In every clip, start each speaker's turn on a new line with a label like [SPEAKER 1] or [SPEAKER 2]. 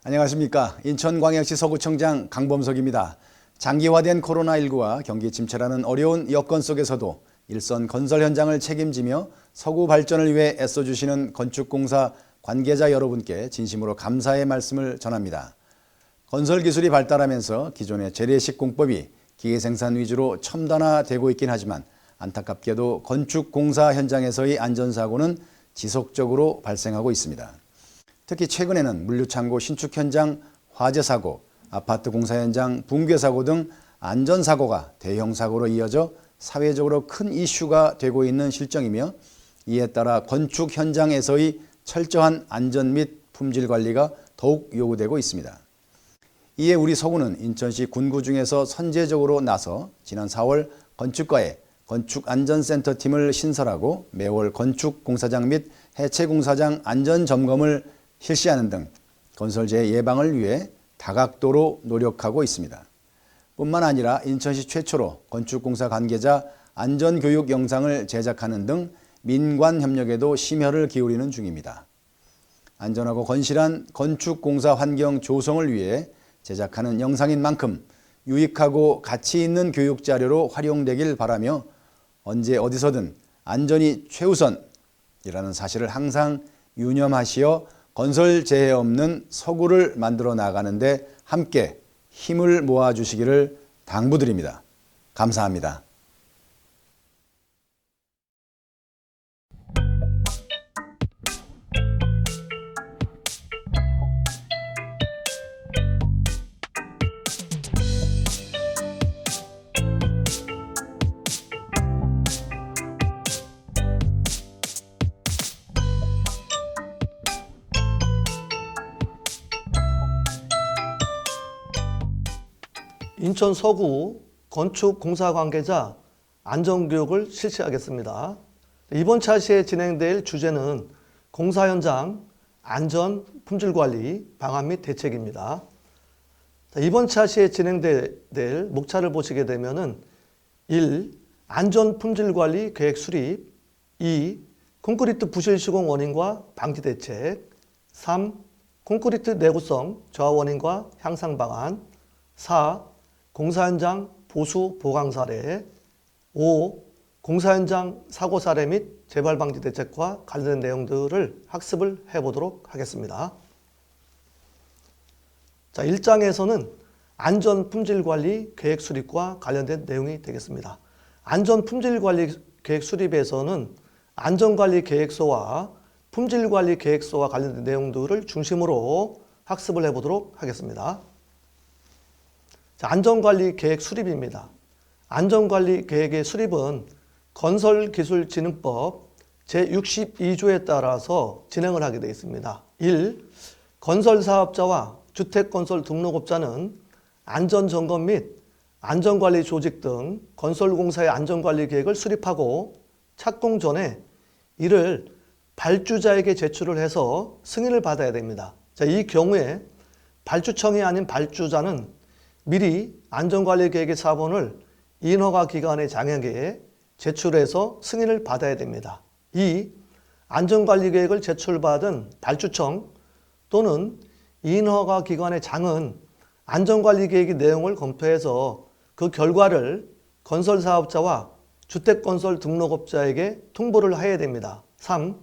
[SPEAKER 1] 안녕하십니까. 인천광역시 서구청장 강범석입니다. 장기화된 코로나19와 경기 침체라는 어려운 여건 속에서도 일선 건설 현장을 책임지며 서구 발전을 위해 애써주시는 건축공사 관계자 여러분께 진심으로 감사의 말씀을 전합니다. 건설 기술이 발달하면서 기존의 재래식 공법이 기계생산 위주로 첨단화되고 있긴 하지만 안타깝게도 건축공사 현장에서의 안전사고는 지속적으로 발생하고 있습니다. 특히 최근에는 물류창고 신축 현장 화재 사고, 아파트 공사 현장 붕괴 사고 등 안전사고가 대형 사고로 이어져 사회적으로 큰 이슈가 되고 있는 실정이며 이에 따라 건축 현장에서의 철저한 안전 및 품질 관리가 더욱 요구되고 있습니다. 이에 우리 서구는 인천시 군구 중에서 선제적으로 나서 지난 4월 건축과에 건축안전센터 팀을 신설하고 매월 건축공사장 및 해체공사장 안전점검을 실시하는 등 건설재해 예방을 위해 다각도로 노력하고 있습니다. 뿐만 아니라 인천시 최초로 건축공사 관계자 안전교육 영상을 제작하는 등 민관 협력에도 심혈을 기울이는 중입니다. 안전하고 건실한 건축공사 환경 조성을 위해 제작하는 영상인 만큼 유익하고 가치 있는 교육 자료로 활용되길 바라며 언제 어디서든 안전이 최우선이라는 사실을 항상 유념하시어 건설 재해 없는 서구를 만들어 나가는데 함께 힘을 모아주시기를 당부드립니다. 감사합니다.
[SPEAKER 2] 인천 서구 건축공사 관계자 안전교육을 실시하겠습니다. 이번 차시에 진행될 주제는 공사 현장 안전 품질관리 방안 및 대책입니다. 이번 차시에 진행될 목차를 보시게 되면은 1. 안전 품질관리 계획 수립 2. 콘크리트 부실 시공 원인과 방지 대책 3. 콘크리트 내구성 저하 원인과 향상 방안 4. 공사 현장 보수 보강 사례 5. 공사 현장 사고 사례 및 재발 방지 대책과 관련된 내용들을 학습을 해보도록 하겠습니다. 자, 1장에서는 안전 품질 관리 계획 수립과 관련된 내용이 되겠습니다. 안전 품질 관리 계획 수립에서는 안전관리 계획서와 품질 관리 계획서와 관련된 내용들을 중심으로 학습을 해보도록 하겠습니다. 자, 안전관리 계획 수립입니다. 안전관리 계획의 수립은 건설기술진흥법 제62조에 따라서 진행을 하게 되어 있습니다. 1. 건설사업자와 주택건설 등록업자는 안전점검 및 안전관리 조직 등 건설공사의 안전관리 계획을 수립하고 착공 전에 이를 발주자에게 제출을 해서 승인을 받아야 됩니다. 자, 이 경우에 발주청이 아닌 발주자는 미리 안전관리 계획의 사본을 인허가 기관의 장에게 제출해서 승인을 받아야 됩니다. 2. 안전관리 계획을 제출받은 발주청 또는 인허가 기관의 장은 안전관리 계획의 내용을 검토해서 그 결과를 건설사업자와 주택건설 등록업자에게 통보를 해야 됩니다. 3.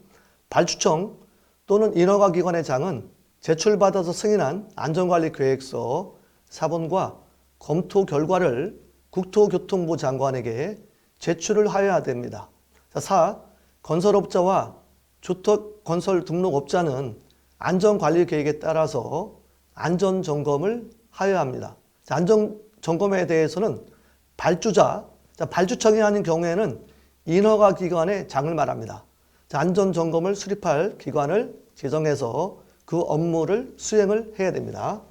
[SPEAKER 2] 발주청 또는 인허가 기관의 장은 제출받아서 승인한 안전관리 계획서 사본과 검토 결과를 국토교통부 장관에게 제출을 하여야 됩니다. 4. 건설업자와 주택건설 등록업자는 안전관리계획에 따라서 안전점검을 하여야 합니다. 안전점검에 대해서는 발주청이 아닌 경우에는 인허가 기관의 장을 말합니다. 안전점검을 수립할 기관을 지정해서 그 업무를 수행을 해야 됩니다.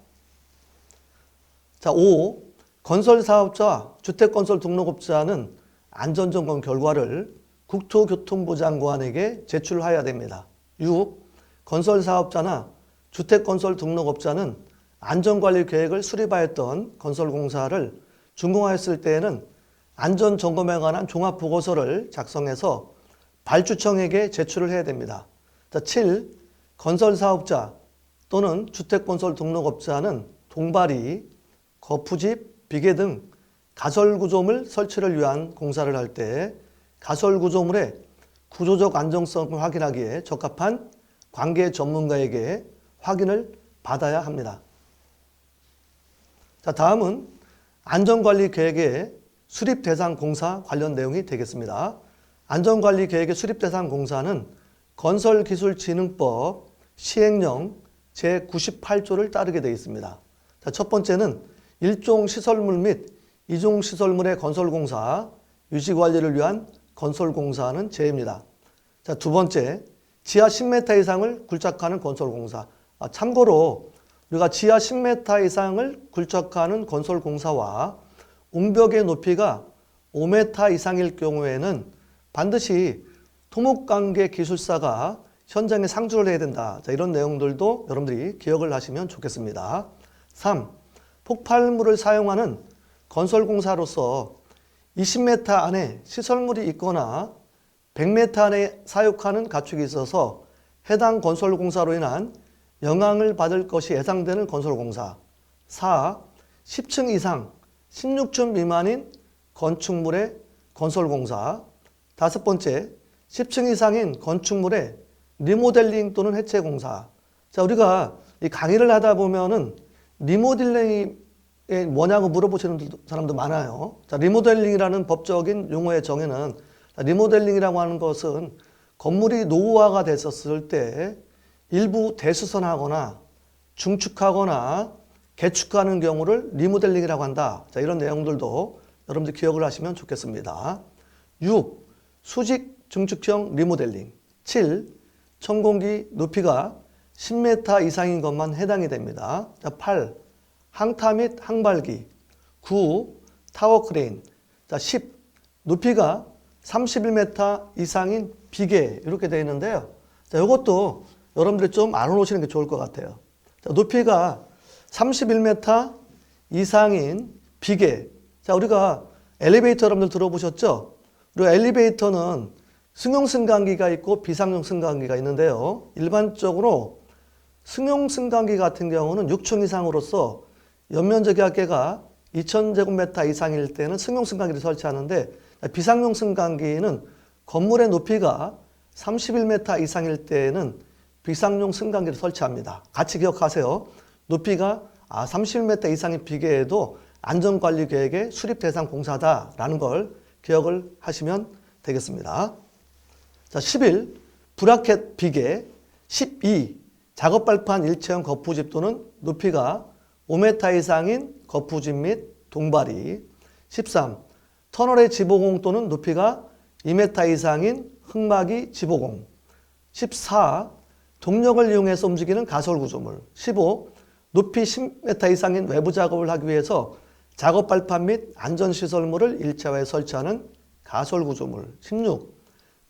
[SPEAKER 2] 5. 건설사업자와 주택건설 등록업자는 안전점검 결과를 국토교통부 장관에게 제출하여야 됩니다. 6. 건설사업자나 주택건설 등록업자는 안전관리 계획을 수립하였던 건설공사를 준공하였을 때에는 안전점검에 관한 종합보고서를 작성해서 발주청에게 제출을 해야 됩니다. 7. 건설사업자 또는 주택건설 등록업자는 동바리, 거푸집, 비계 등 가설구조물 설치를 위한 공사를 할 때 가설구조물의 구조적 안정성을 확인하기에 적합한 관계 전문가에게 확인을 받아야 합니다. 자, 다음은 안전관리 계획의 수립 대상 공사 관련 내용이 되겠습니다. 안전관리 계획의 수립 대상 공사는 건설기술진흥법 시행령 제98조를 따르게 되어 있습니다. 자, 첫 번째는 일종 시설물 및 이종 시설물의 건설공사, 유지관리를 위한 건설공사는 제입니다. 자, 두 번째, 지하 10m 이상을 굴착하는 건설공사. 참고로 우리가 지하 10m 이상을 굴착하는 건설공사와 옹벽의 높이가 5m 이상일 경우에는 반드시 토목관계 기술사가 현장에 상주를 해야 된다. 자, 이런 내용들도 여러분들이 기억을 하시면 좋겠습니다. 3. 폭발물을 사용하는 건설공사로서 20m 안에 시설물이 있거나 100m 안에 사육하는 가축이 있어서 해당 건설공사로 인한 영향을 받을 것이 예상되는 건설공사. 4. 10층 이상, 16층 미만인 건축물의 건설공사. 다섯 번째, 10층 이상인 건축물의 리모델링 또는 해체공사. 자, 우리가 이 강의를 하다 보면은 리모델링이 뭐냐고 물어보시는 사람도 많아요. 자, 리모델링이라는 법적인 용어의 정의는 리모델링이라고 하는 것은 건물이 노후화가 됐었을 때 일부 대수선하거나 중축하거나 개축하는 경우를 리모델링이라고 한다. 자, 이런 내용들도 여러분들 기억을 하시면 좋겠습니다. 6. 수직 증축형 리모델링. 7. 천공기 높이가 10m 이상인 것만 해당이 됩니다. 8. 항타 및 항발기. 9. 타워 크레인. 10. 높이가 31m 이상인 비계. 이렇게 되어 있는데요. 자, 이것도 여러분들이 좀 알아놓으시는 게 좋을 것 같아요. 자, 높이가 31m 이상인 비계. 자, 우리가 엘리베이터 여러분들 들어보셨죠? 우리가 엘리베이터는 승용 승강기가 있고 비상용 승강기가 있는데요. 일반적으로 승용 승강기 같은 경우는 6층 이상으로서 연면적이 합계가 2000제곱미터 이상일 때는 승용 승강기를 설치하는데 비상용 승강기는 건물의 높이가 31m 이상일 때는 비상용 승강기를 설치합니다. 같이 기억하세요. 높이가 31m 이상의 비계에도 안전관리 계획의 수립 대상 공사다라는 걸 기억을 하시면 되겠습니다. 자, 11. 브라켓 비계. 12. 작업 발판 일체형 거푸집 또는 높이가 5m 이상인 거푸집 및 동바리. 13. 터널의 지보공 또는 높이가 2m 이상인 흙막이 지보공. 14. 동력을 이용해서 움직이는 가설구조물. 15. 높이 10m 이상인 외부 작업을 하기 위해서 작업 발판 및 안전시설물을 일체화에 설치하는 가설구조물. 16.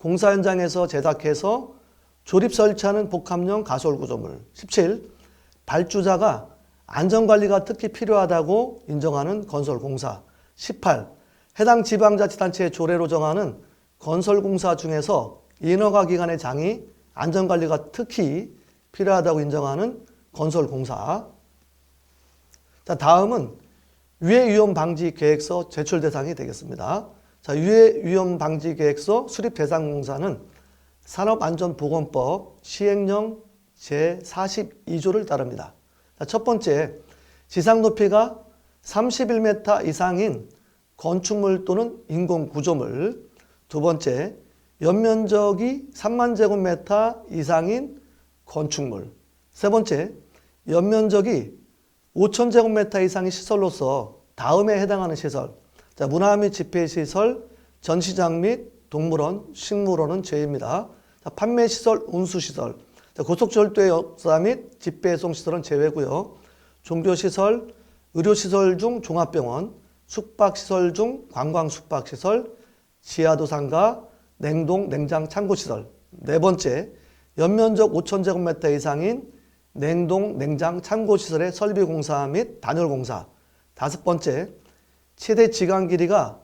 [SPEAKER 2] 공사 현장에서 제작해서 조립 설치하는 복합용 가설구조물. 17. 발주자가 안전관리가 특히 필요하다고 인정하는 건설공사. 18. 해당 지방자치단체의 조례로 정하는 건설공사 중에서 인허가 기관의 장이 안전관리가 특히 필요하다고 인정하는 건설공사. 자, 다음은 유해위험방지계획서 제출 대상이 되겠습니다. 자, 유해위험방지계획서 수립 대상 공사는 산업안전보건법 시행령 제42조를 따릅니다. 자, 첫 번째, 지상 높이가 31m 이상인 건축물 또는 인공구조물. 두 번째, 연면적이 3만 제곱미터 이상인 건축물. 세 번째, 연면적이 5천 제곱미터 이상의 시설로서 다음에 해당하는 시설. 자, 문화 및 집회시설, 전시장 및 동물원, 식물원은 제외입니다. 자, 판매시설, 운수시설. 자, 고속철도의 역사 및 집배송시설은 제외고요. 종교시설, 의료시설 중 종합병원, 숙박시설 중 관광숙박시설, 지하도상가, 냉동, 냉장, 창고시설. 네 번째, 연면적 5,000제곱미터 이상인 냉동, 냉장, 창고시설의 설비공사 및 단열공사. 다섯 번째, 최대 지강 길이가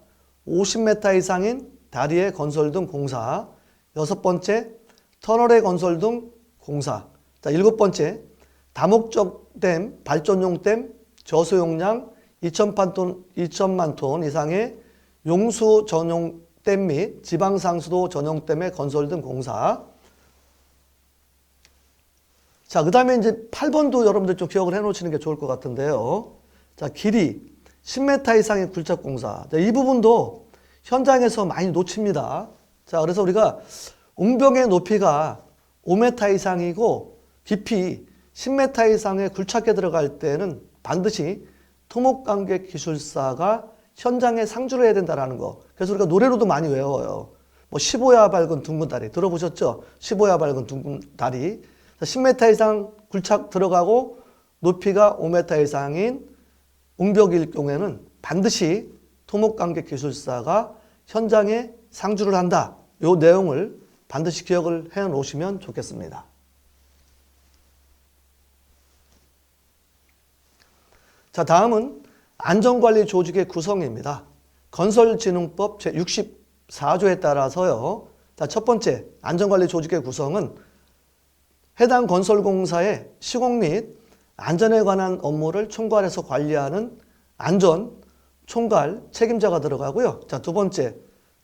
[SPEAKER 2] 50m 이상인 다리의 건설 등 공사. 여섯 번째, 터널의 건설 등 공사. 자, 일곱 번째, 다목적 댐, 발전용 댐, 저수용량 2천만 톤 이상의 용수 전용 댐 및 지방상수도 전용 댐의 건설 등 공사. 자, 그 다음에 이제 8번도 여러분들 좀 기억을 해 놓으시는 게 좋을 것 같은데요. 자, 길이 10m 이상의 굴착 공사. 자, 이 부분도 현장에서 많이 놓칩니다. 자, 그래서 우리가 웅병의 높이가 5m 이상이고 깊이 10m 이상의 굴착에 들어갈 때는 반드시 토목관계 기술사가 현장에 상주를 해야 된다는 거. 그래서 우리가 노래로도 많이 외워요. 뭐 15야 밝은 둥근 다리 들어보셨죠? 15야 밝은 둥근 다리. 10m 이상 굴착 들어가고 높이가 5m 이상인 웅벽일 경우에는 반드시 토목관계 기술사가 현장에 상주를 한다. 이 내용을 반드시 기억을 해 놓으시면 좋겠습니다. 자, 다음은 안전관리 조직의 구성입니다. 건설진흥법 제64조에 따라서요. 자, 첫 번째 안전관리 조직의 구성은 해당 건설공사의 시공 및 안전에 관한 업무를 총괄해서 관리하는 안전 총괄 책임자가 들어가고요. 자, 두 번째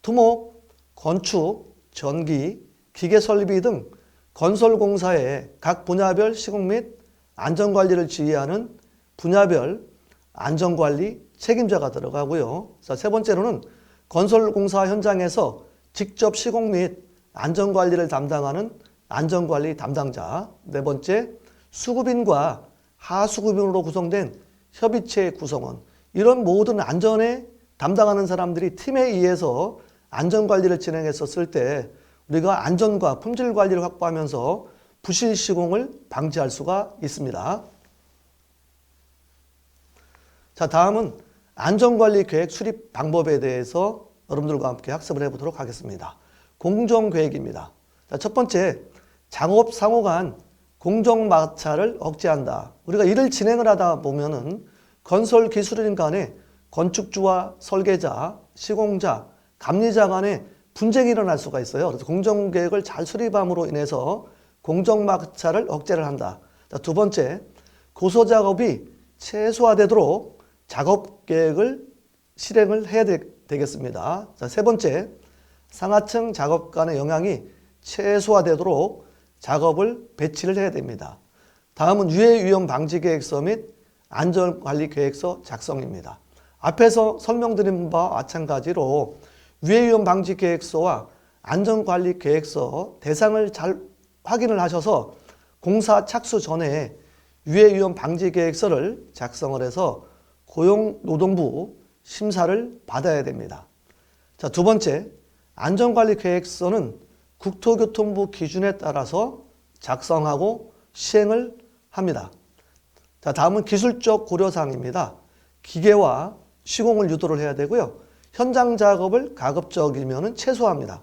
[SPEAKER 2] 토목, 건축, 전기, 기계 설비 등 건설공사의 각 분야별 시공 및 안전관리를 지휘하는 분야별 안전관리 책임자가 들어가고요. 자, 세 번째로는 건설공사 현장에서 직접 시공 및 안전관리를 담당하는 안전관리 담당자. 네 번째, 수급인과 하수급인으로 구성된 협의체 구성원. 이런 모든 안전에 담당하는 사람들이 팀에 의해서 안전관리를 진행했었을 때 우리가 안전과 품질 관리를 확보하면서 부실 시공을 방지할 수가 있습니다. 자, 다음은 안전관리 계획 수립 방법에 대해서 여러분들과 함께 학습을 해보도록 하겠습니다. 공정계획입니다. 자, 첫 번째, 작업 상호 간 공정 마찰을 억제한다. 우리가 일을 진행을 하다 보면은 건설 기술인 간에 건축주와 설계자, 시공자, 감리자 간에 분쟁이 일어날 수가 있어요. 그래서 공정계획을 잘 수립함으로 인해서 공정 마찰을 억제를 한다. 자, 두 번째, 고소 작업이 최소화되도록 작업 계획을 실행을 해야 되겠습니다. 자, 세 번째, 상하층 작업 간의 영향이 최소화되도록 작업을 배치를 해야 됩니다. 다음은 유해 위험 방지 계획서 및 안전관리 계획서 작성입니다. 앞에서 설명드린 바와 마찬가지로 유해 위험 방지 계획서와 안전관리 계획서 대상을 잘 확인을 하셔서 공사 착수 전에 유해 위험 방지 계획서를 작성을 해서 고용노동부 심사를 받아야 됩니다. 자, 두 번째, 안전관리 계획서는 국토교통부 기준에 따라서 작성하고 시행을 합니다. 자, 다음은 기술적 고려사항입니다. 기계와 시공을 유도를 해야 되고요. 현장 작업을 가급적이면 최소화합니다.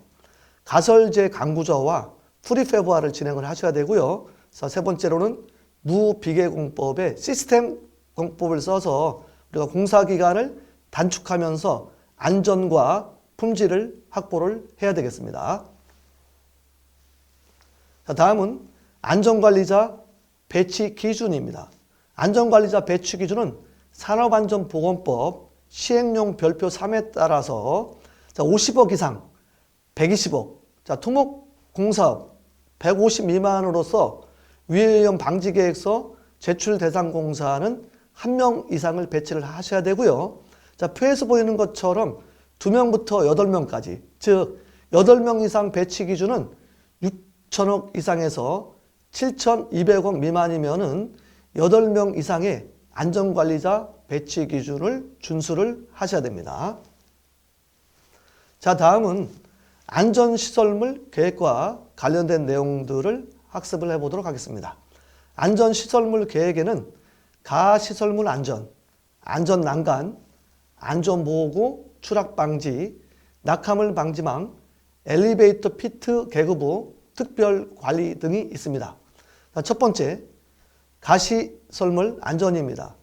[SPEAKER 2] 가설재 강구조와 프리패브화를 진행을 하셔야 되고요. 자, 세 번째로는 무비계공법의 시스템 공법을 써서 우리가 공사 기간을 단축하면서 안전과 품질을 확보를 해야 되겠습니다. 자, 다음은 안전관리자 배치 기준입니다. 안전관리자 배치 기준은 산업안전보건법 시행령 별표 3에 따라서 50억 이상 120억, 자, 토목공사업 150 미만으로서 위해위험 방지계획서 제출 대상 공사는 1명 이상을 배치를 하셔야 되고요. 자, 표에서 보이는 것처럼 2명부터 8명까지, 즉 8명 이상 배치 기준은 6천억 이상에서 7,200억 미만이면은 8명 이상의 안전관리자 배치 기준을 준수를 하셔야 됩니다. 자, 다음은 안전시설물 계획과 관련된 내용들을 학습을 해보도록 하겠습니다. 안전시설물 계획에는 가시설물 안전, 안전난간, 안전보호구, 추락방지, 낙하물 방지망, 엘리베이터 피트 계급부, 특별관리 등이 있습니다. 자, 첫 번째, 가시설물 안전입니다.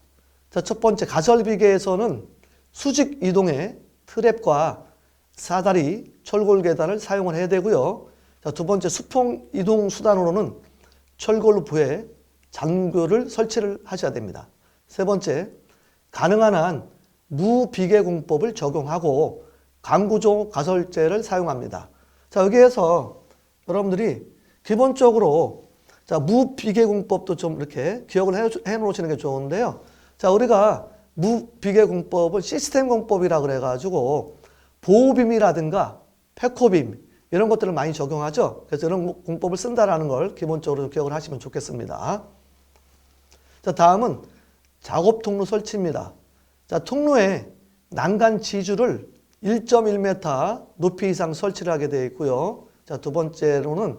[SPEAKER 2] 자, 첫 번째, 가설비계에서는 수직 이동의 트랩과 사다리, 철골 계단을 사용을 해야 되고요. 자, 두 번째, 수평 이동 수단으로는 철골 부에, 잔교를 설치를 하셔야 됩니다. 세 번째, 가능한 한 무비계 공법을 적용하고 강구조 가설제를 사용합니다. 자, 여기에서 여러분들이 기본적으로 자, 무비계 공법도 좀 이렇게 기억을 해 놓으시는 게 좋은데요. 자, 우리가 무비계 공법은 시스템 공법이라 그래가지고 보호빔이라든가 패코빔 이런 것들을 많이 적용하죠. 그래서 이런 공법을 쓴다라는 걸 기본적으로 기억을 하시면 좋겠습니다. 자, 다음은 작업 통로 설치입니다. 자, 통로에 난간 지주를 1.1m 높이 이상 설치를 하게 되어 있고요. 자, 두 번째로는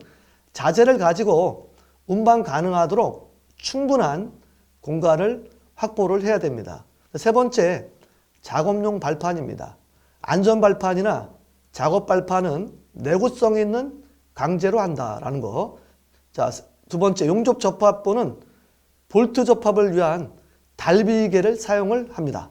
[SPEAKER 2] 자재를 가지고 운반 가능하도록 충분한 공간을 확보를 해야 됩니다. 세 번째, 작업용 발판입니다. 안전 발판이나 작업 발판은 내구성 있는 강제로 한다라는 거. 자, 두 번째, 용접 접합부는 볼트 접합을 위한 달비계를 사용을 합니다.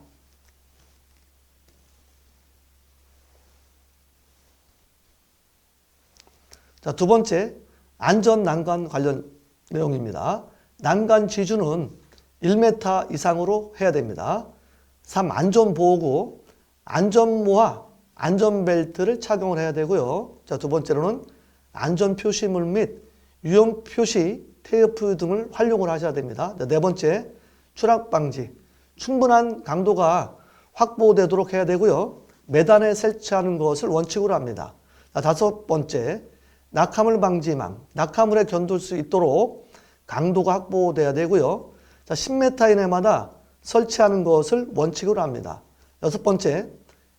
[SPEAKER 2] 자, 두 번째, 안전 난간 관련 내용입니다. 난간 지주는 1m 이상으로 해야 됩니다. 3. 안전보호구, 안전모와 안전벨트를 착용을 해야 되고요. 자, 두 번째로는 안전표시물 및 위험표시 테이프 등을 활용을 하셔야 됩니다. 자, 네 번째, 추락방지, 충분한 강도가 확보되도록 해야 되고요. 매단에 설치하는 것을 원칙으로 합니다. 자, 다섯 번째, 낙하물 방지망, 낙하물에 견딜 수 있도록 강도가 확보돼야 되고요. 자, 10m 이내마다 설치하는 것을 원칙으로 합니다. 여섯 번째,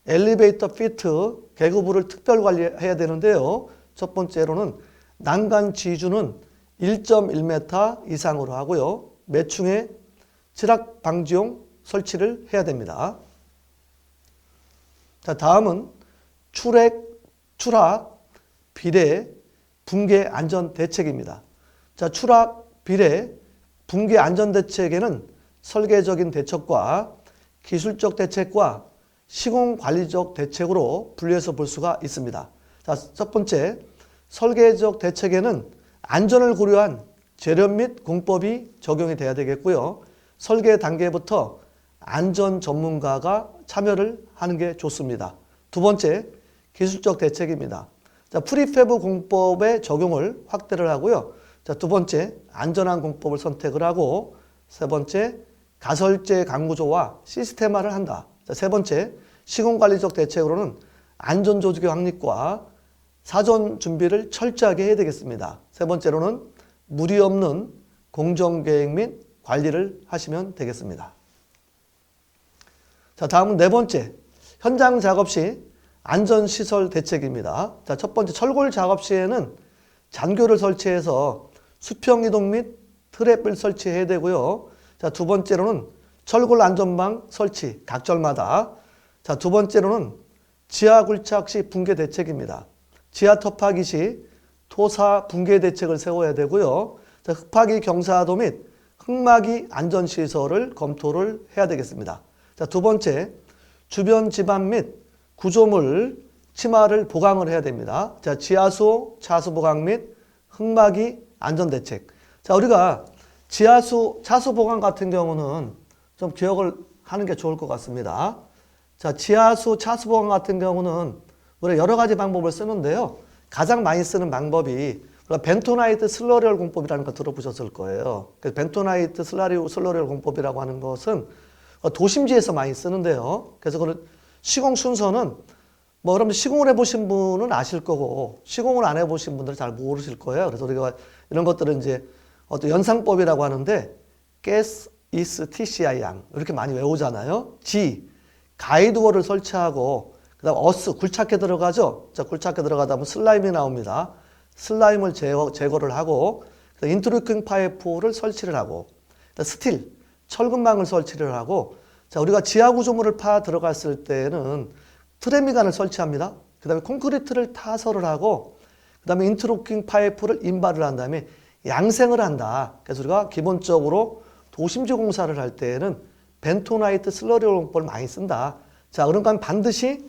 [SPEAKER 2] 엘리베이터 피트, 계급부를 특별 관리해야 되는데요. 첫 번째로는 난간 지주는 1.1m 이상으로 하고요. 매층에 추락 방지용 설치를 해야 됩니다. 자, 다음은 추락, 비례, 붕괴 안전 대책입니다. 자, 추락, 비례, 붕괴 안전 대책에는 설계적인 대책과 기술적 대책과 시공 관리적 대책으로 분류해서 볼 수가 있습니다. 자, 첫 번째, 설계적 대책에는 안전을 고려한 재료 및 공법이 적용이 돼야 되겠고요. 설계 단계부터 안전 전문가가 참여를 하는 게 좋습니다. 두 번째, 기술적 대책입니다. 자, 프리패브 공법의 적용을 확대를 하고요. 자, 두 번째, 안전한 공법을 선택을 하고, 세 번째, 가설제 강구조와 시스템화를 한다. 자, 세 번째, 시공관리적 대책으로는 안전조직의 확립과 사전 준비를 철저하게 해야 되겠습니다. 세 번째로는 무리 없는 공정계획 및 관리를 하시면 되겠습니다. 자, 다음은 네 번째, 현장 작업 시 안전시설 대책입니다. 자, 첫 번째, 철골 작업 시에는 잔교를 설치해서 수평 이동 및 트랩을 설치해야 되고요. 자, 두 번째로는 철골 안전망 설치, 각절마다. 자, 두 번째로는 지하 굴착 시 붕괴 대책입니다. 지하 터파기 시 토사 붕괴 대책을 세워야 되고요. 자, 흙파기 경사도 및 흙막이 안전시설을 검토를 해야 되겠습니다. 자, 두 번째, 주변 지반 및 구조물 치마를 보강을 해야 됩니다. 자, 지하수, 차수 보강 및 흙막이 안전대책. 자, 우리가 지하수, 차수 보강 같은 경우는 좀 기억을 하는 게 좋을 것 같습니다. 자, 지하수, 차수 보강 같은 경우는 우리가 여러 가지 방법을 쓰는데요. 가장 많이 쓰는 방법이 벤토나이트 슬러리얼 공법이라는 거 들어보셨을 거예요. 그래서 벤토나이트 슬러리얼 공법이라고 하는 것은 도심지에서 많이 쓰는데요. 그래서 그 시공 순서는 뭐 여러분 시공을 해보신 분은 아실 거고 시공을 안 해보신 분들은 잘 모르실 거예요. 그래서 우리가 이런 것들은 이제 어떤 연상법이라고 하는데 가스, 이스, TCI 양 이렇게 많이 외우잖아요. G, 가이드워를 설치하고 그다음 어스, 굴착해 들어가죠. 자, 굴착해 들어가다 보면 슬라임이 나옵니다. 슬라임을 제거를 하고 인트루킹 파이프를 설치를 하고 스틸, 철근망을 설치를 하고 자, 우리가 지하 구조물을 파 들어갔을 때는 트레미관을 설치합니다. 그 다음에 콘크리트를 타설을 하고 그 다음에 인트루킹 파이프를 인발을 한 다음에 양생을 한다. 그래서 우리가 기본적으로 도심지 공사를 할 때는 벤토나이트 슬러리얼 공법을 많이 쓴다. 자, 그러니까 반드시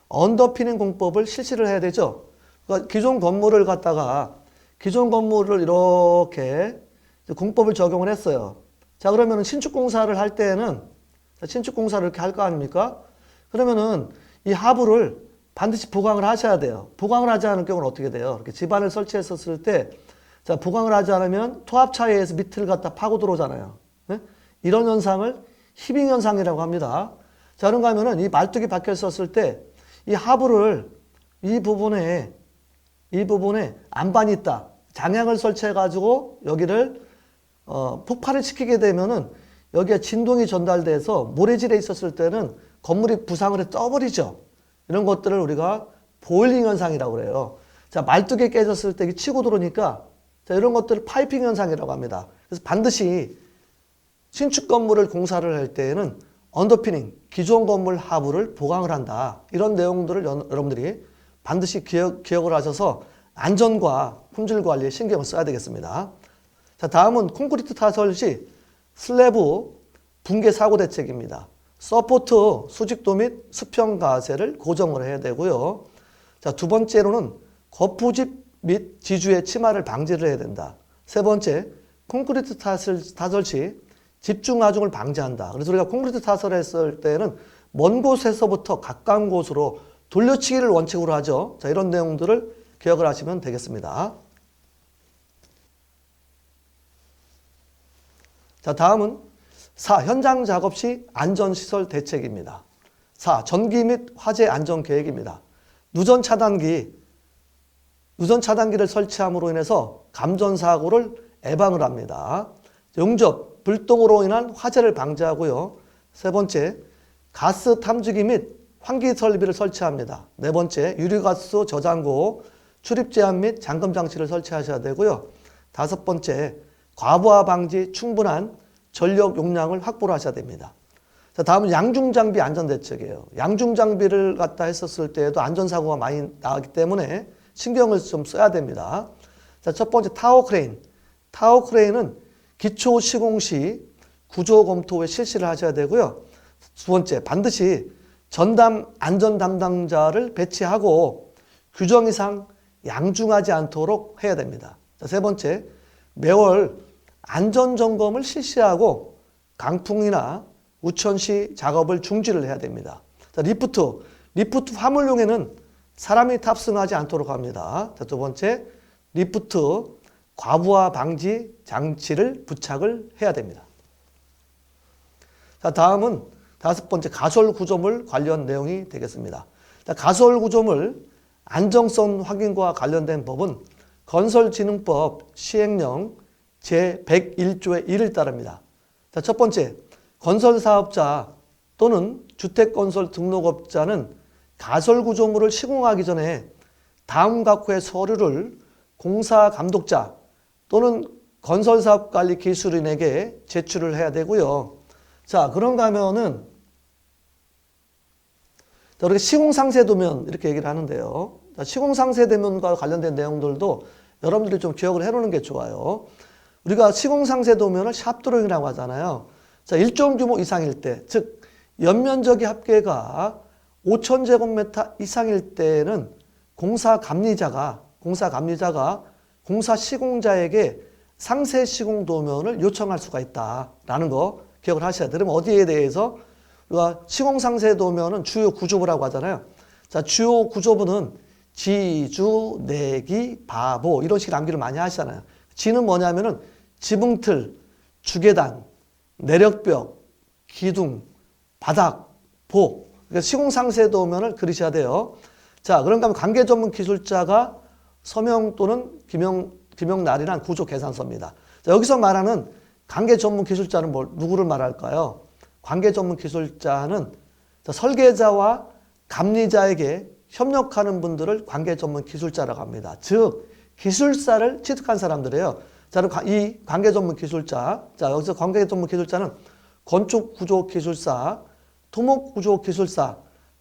[SPEAKER 2] 언더피닝 공법을 실시를 해야 되죠. 그러니까 기존 건물을 갖다가 기존 건물을 이렇게 공법을 적용을 했어요. 자, 그러면은 신축공사를 할 때에는, 신축공사를 이렇게 할 거 아닙니까? 그러면은 이 하부를 반드시 보강을 하셔야 돼요. 보강을 하지 않을 경우는 어떻게 돼요? 이렇게 집안을 설치했었을 때, 자, 보강을 하지 않으면 토합차에 의해서 밑을 갖다 파고 들어오잖아요. 네? 이런 현상을 히빙 현상이라고 합니다. 자, 그런가 하면은 이 말뚝이 박혀 있었을 때, 이 하부를 이 부분에 안반이 있다. 장양을 설치해가지고 여기를 폭발을 시키게 되면은 여기에 진동이 전달돼서 모래질에 있었을 때는 건물이 부상을 해 떠버리죠. 이런 것들을 우리가 보일링 현상이라고 그래요. 자, 말뚝이 깨졌을 때 치고 들어오니까 자, 이런 것들을 파이핑 현상이라고 합니다. 그래서 반드시 신축 건물을 공사를 할 때에는 언더피닝, 기존 건물 하부를 보강을 한다. 이런 내용들을 여러분들이 반드시 기억을 하셔서 안전과 품질 관리에 신경을 써야 되겠습니다. 자, 다음은 콘크리트 타설 시 슬래브 붕괴 사고 대책입니다. 서포트 수직도 및 수평 가세를 고정을 해야 되고요. 자, 두 번째로는 거푸집 및 지주의 침하를 방지를 해야 된다. 세 번째, 콘크리트 타설 시 집중 하중을 방지한다. 그래서 우리가 콘크리트 타설을 했을 때는 먼 곳에서부터 가까운 곳으로 돌려치기를 원칙으로 하죠. 자, 이런 내용들을 기억을 하시면 되겠습니다. 자, 다음은 4. 현장 작업 시 안전시설 대책입니다. 4. 전기 및 화재 안전 계획입니다. 누전 차단기를 설치함으로 인해서 감전사고를 예방을 합니다. 용접, 불똥으로 인한 화재를 방지하고요. 세 번째, 가스 탐지기 및 환기 설비를 설치합니다. 네 번째, 유리가스 저장고, 출입 제한 및 잠금 장치를 설치하셔야 되고요. 다섯 번째, 과부하 방지 충분한 전력 용량을 확보를 하셔야 됩니다. 자, 다음은 양중장비 안전대책이에요. 양중장비를 갖다 했었을 때에도 안전사고가 많이 나기 때문에 신경을 좀 써야 됩니다. 자, 첫 번째 타워 크레인. 타워 크레인은 기초 시공 시 구조 검토 후에 실시를 하셔야 되고요. 두 번째, 반드시 전담 안전 담당자를 배치하고 규정 이상 양중하지 않도록 해야 됩니다. 자, 세 번째, 매월 안전 점검을 실시하고 강풍이나 우천 시 작업을 중지를 해야 됩니다. 자, 리프트 화물용에는 사람이 탑승하지 않도록 합니다. 자, 두 번째, 리프트 과부하 방지 장치를 부착을 해야 됩니다. 자, 다음은 다섯 번째, 가설 구조물 관련 내용이 되겠습니다. 자, 가설 구조물 안정성 확인과 관련된 법은 건설진흥법 시행령 제101조의 1을 따릅니다. 자, 첫 번째, 건설사업자 또는 주택건설 등록업자는 가설구조물을 시공하기 전에 다음 각호의 서류를 공사감독자 또는 건설사업관리기술인에게 제출을 해야 되고요. 자, 그런가 하면은 우리가 시공상세도면 이렇게 얘기를 하는데요. 자, 시공상세도면과 관련된 내용들도 여러분들이 좀 기억을 해놓는 게 좋아요. 우리가 시공상세도면을 샵드로잉이라고 하잖아요. 자, 일정 규모 이상일 때, 즉 연면적이 합계가 5,000제곱미터 이상일 때는 공사감리자가 공사 시공자에게 상세 시공 도면을 요청할 수가 있다라는 거 기억을 하셔야 돼요. 그럼 어디에 대해서 우리가 시공 상세 도면은 주요 구조부라고 하잖아요. 자, 주요 구조부는 지주, 내기, 바보 이런 식의 암기를 많이 하시잖아요. 지는 뭐냐면은 지붕틀, 주계단, 내력벽, 기둥, 바닥, 보. 그러니까 시공 상세 도면을 그리셔야 돼요. 자, 그런가 하면 관계 전문 기술자가 서명 또는 기명날이란 구조 계산서입니다. 자, 여기서 말하는 관계 전문 기술자는 누구를 말할까요? 관계 전문 기술자는 설계자와 감리자에게 협력하는 분들을 관계 전문 기술자라고 합니다. 즉, 기술사를 취득한 사람들이에요. 자, 이 관계 전문 기술자. 자, 여기서 관계 전문 기술자는 건축 구조 기술사, 토목 구조 기술사,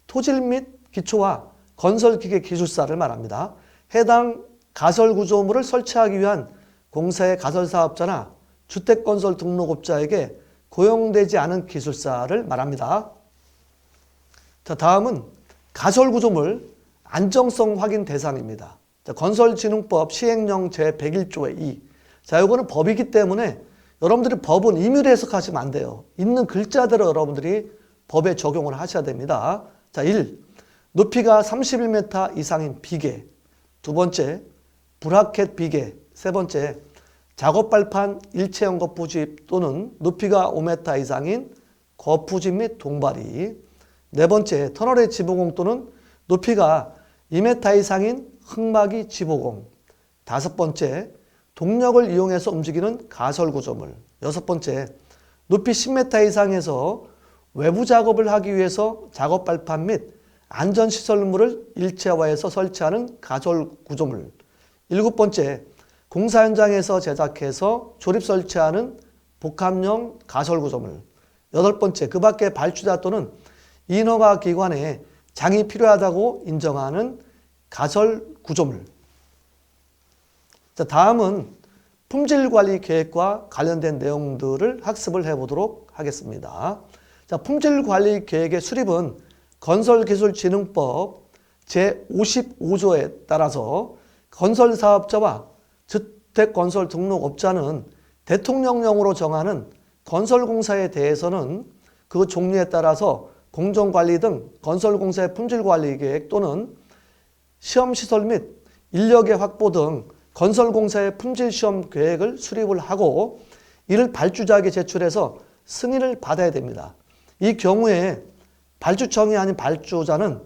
[SPEAKER 2] 토질 및 기초와 건설 기계 기술사를 말합니다. 해당 가설 구조물을 설치하기 위한 공사의 가설 사업자나 주택건설 등록업자에게 고용되지 않은 기술사를 말합니다. 자, 다음은 가설 구조물 안정성 확인 대상입니다. 자, 건설진흥법 시행령 제101조의 2. 자, 이거는 법이기 때문에 여러분들이 법은 임의로 해석하시면 안 돼요. 있는 글자대로 여러분들이 법에 적용을 하셔야 됩니다. 자, 1. 높이가 31m 이상인 비계. 두 번째, 브라켓 비계. 세 번째, 작업발판 일체형 거푸집 또는 높이가 5m 이상인 거푸집 및 동바리. 네 번째, 터널의 지붕공 또는 높이가 2m 이상인 흙막이 지붕공. 다섯 번째, 동력을 이용해서 움직이는 가설구조물. 여섯 번째, 높이 10m 이상에서 외부 작업을 하기 위해서 작업발판 및 안전시설물을 일체화해서 설치하는 가설구조물. 일곱 번째, 공사 현장에서 제작해서 조립 설치하는 복합형 가설구조물. 여덟 번째, 그 밖에 발주자 또는 인허가 기관에 장이 필요하다고 인정하는 가설구조물. 자, 다음은 품질관리 계획과 관련된 내용들을 학습을 해보도록 하겠습니다. 자, 품질관리 계획의 수립은 건설기술진흥법 제55조에 따라서 건설사업자와 주택건설등록업자는 대통령령으로 정하는 건설공사에 대해서는 그 종류에 따라서 공정관리 등 건설공사의 품질관리계획 또는 시험시설 및 인력의 확보 등 건설공사의 품질시험 계획을 수립을 하고 이를 발주자에게 제출해서 승인을 받아야 됩니다. 이 경우에 발주청이 아닌 발주자는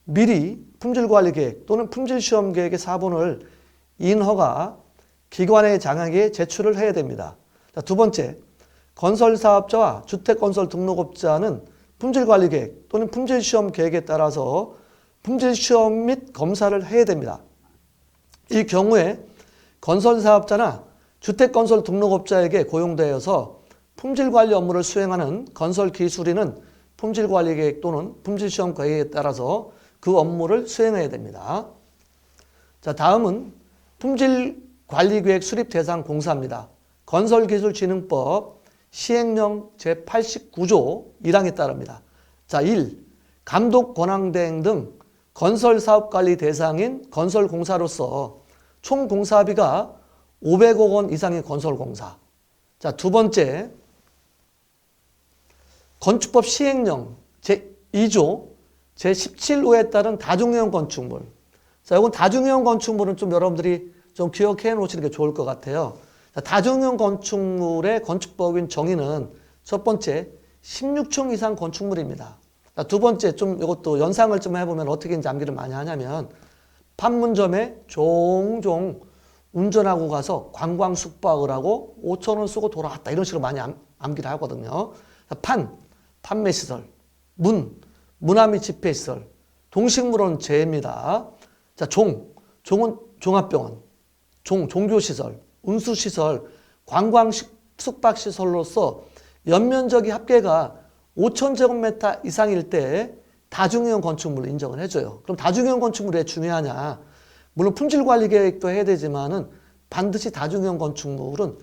[SPEAKER 2] 미리 품질관리계획 또는 품질시험계획의 사본을 인허가 기관의 장에게 제출을 해야 됩니다. 두 번째, 건설사업자와 주택건설등록업자는 품질관리계획 또는 품질시험계획에 따라서 품질시험 및 검사를 해야 됩니다. 이 경우에 건설사업자나 주택건설등록업자에게 고용되어서 품질관리 업무를 수행하는 건설기술인은 품질관리계획 또는 품질시험계획에 따라서 그 업무를 수행해야 됩니다. 자, 다음은 품질관리계획 수립 대상 공사입니다. 건설기술진흥법 시행령 제89조 1항에 따릅니다. 자, 1. 감독 권한대행 등 건설사업관리 대상인 건설공사로서 총 공사비가 500억 원 이상의 건설공사. 자, 두 번째, 건축법 시행령 제2조 제17호에 따른 다중이용 건축물. 자, 이건 다중이용 건축물은 좀 여러분들이 좀 기억해 놓으시는 게 좋을 것 같아요. 자, 다중이용 건축물의 건축법인 정의는 첫 번째, 16층 이상 건축물입니다. 자, 두 번째, 좀 이것도 연상을 좀 해보면 어떻게 암기를 많이 하냐면 판문점에 종종 운전하고 가서 관광 숙박을 하고 5,000원 쓰고 돌아왔다 이런 식으로 많이 암기를 하거든요. 자, 판매시설, 문화 및 집회시설, 동식물원 제입니다. 자, 종은 종합병원, 종교시설, 운수시설, 관광 숙박시설로서 연면적이 합계가 5,000제곱미터 이상일 때 다중이용 건축물로 인정을 해줘요. 그럼 다중이용 건축물이 왜 중요하냐? 물론 품질관리계획도 해야 되지만은 반드시 다중이용 건축물은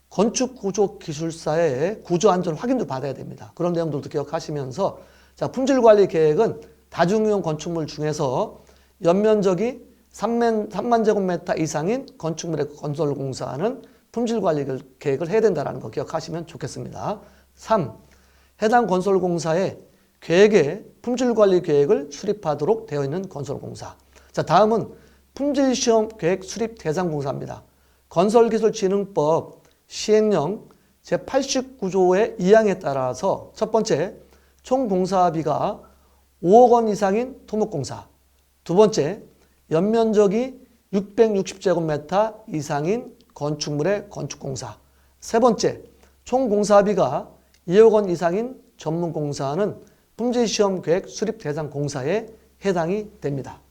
[SPEAKER 2] 건축구조기술사의 구조안전 확인도 받아야 됩니다. 그런 내용들도 기억하시면서 자, 품질관리계획은 다중이용 건축물 중에서 연면적이 3만 제곱미터 이상인 건축물의 건설공사는 품질관리계획을 해야 된다는 거 기억하시면 좋겠습니다. 3. 해당 건설공사의 계획에 품질관리계획을 수립하도록 되어 있는 건설공사. 자, 다음은 품질시험 계획 수립 대상 공사입니다. 건설기술진흥법 시행령 제89조의 2항에 따라서 첫 번째, 총 공사비가 5억 원 이상인 토목공사. 두 번째, 연면적이 660제곱미터 이상인 건축물의 건축공사. 세 번째, 총 공사비가 2억 원 이상인 전문공사는 품질시험 계획 수립 대상 공사에 해당이 됩니다.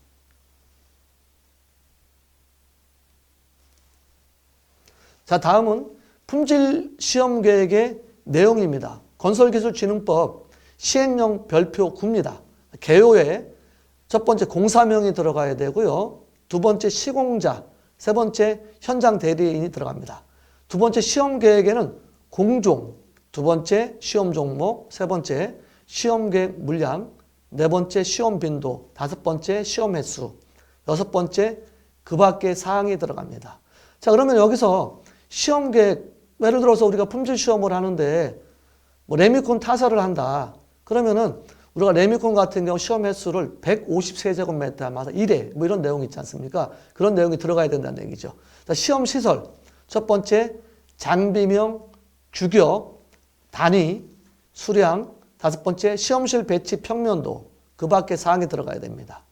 [SPEAKER 2] 자, 다음은 품질시험 계획의 내용입니다. 건설기술진흥법 시행령 별표 9입니다. 개요에 첫 번째 공사명이 들어가야 되고요. 두 번째 시공자, 세 번째 현장 대리인이 들어갑니다. 두 번째 시험 계획에는 공종, 두 번째 시험 종목, 세 번째 시험 계획 물량, 네 번째 시험 빈도, 다섯 번째 시험 횟수, 여섯 번째 그 밖의 사항이 들어갑니다. 자, 그러면 여기서 시험 계획, 예를 들어서 우리가 품질 시험을 하는데 뭐 레미콘 타설을 한다. 그러면은 우리가 레미콘 같은 경우 시험 횟수를 153제곱미터마다 1회 뭐 이런 내용이 있지 않습니까? 그런 내용이 들어가야 된다는 얘기죠. 시험 시설 첫 번째 장비명, 규격, 단위, 수량, 다섯 번째 시험실 배치 평면도 그 밖에 사항이 들어가야 됩니다.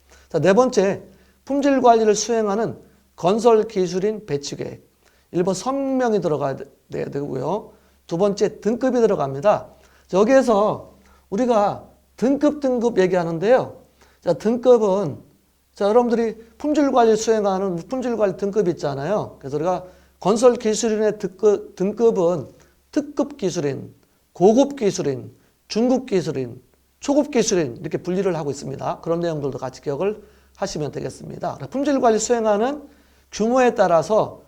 [SPEAKER 2] 네 번째 품질 관리를 수행하는 건설 기술인 배치 계획. 1번 선명이 들어가야 되고요. 두 번째 등급이 들어갑니다. 여기에서 우리가 등급 얘기하는데요. 자, 등급은 여러분들이 품질 관리 수행하는 품질 관리 등급 있잖아요. 그래서 우리가 건설 기술인의 등급은 특급 기술인, 고급 기술인, 중급 기술인, 초급 기술인 이렇게 분리를 하고 있습니다. 그런 내용들도 같이 기억을 하시면 되겠습니다. 품질 관리 수행하는 규모에 따라서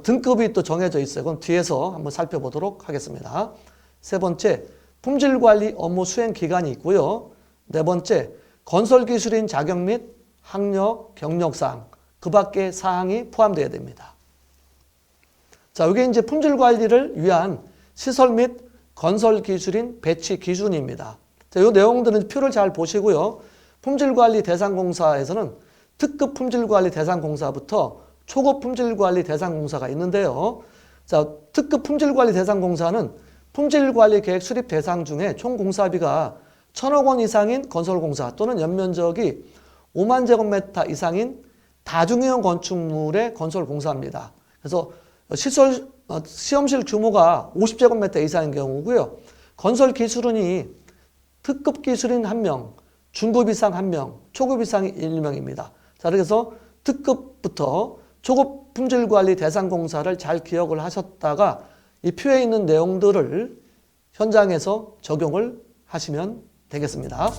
[SPEAKER 2] 등급이 또 정해져 있어요. 그건 뒤에서 한번 살펴보도록 하겠습니다. 세 번째, 품질 관리 업무 수행 기간이 있고요. 네 번째, 건설 기술인 자격 및 학력, 경력사항 그 밖에 사항이 포함되어야 됩니다. 자, 이게 이제 품질 관리를 위한 시설 및 건설 기술인 배치 기준입니다. 자, 이 내용들은 표를 잘 보시고요. 품질 관리 대상 공사에서는 특급 품질 관리 대상 공사부터 초급 품질 관리 대상 공사가 있는데요. 자, 특급 품질 관리 대상 공사는 품질 관리 계획 수립 대상 중에 총 공사비가 1,000억 원 이상인 건설 공사 또는 연면적이 5만 제곱미터 이상인 다중이용 건축물의 건설 공사입니다. 그래서 시험실 규모가 50제곱미터 이상인 경우고요. 건설 기술인이 특급 기술인 1명, 중급 이상 1명, 초급 이상이 1명입니다. 자, 그래서 특급부터 초급 품질 관리 대상 공사를 잘 기억을 하셨다가 이 표에 있는 내용들을 현장에서 적용을 하시면 되겠습니다.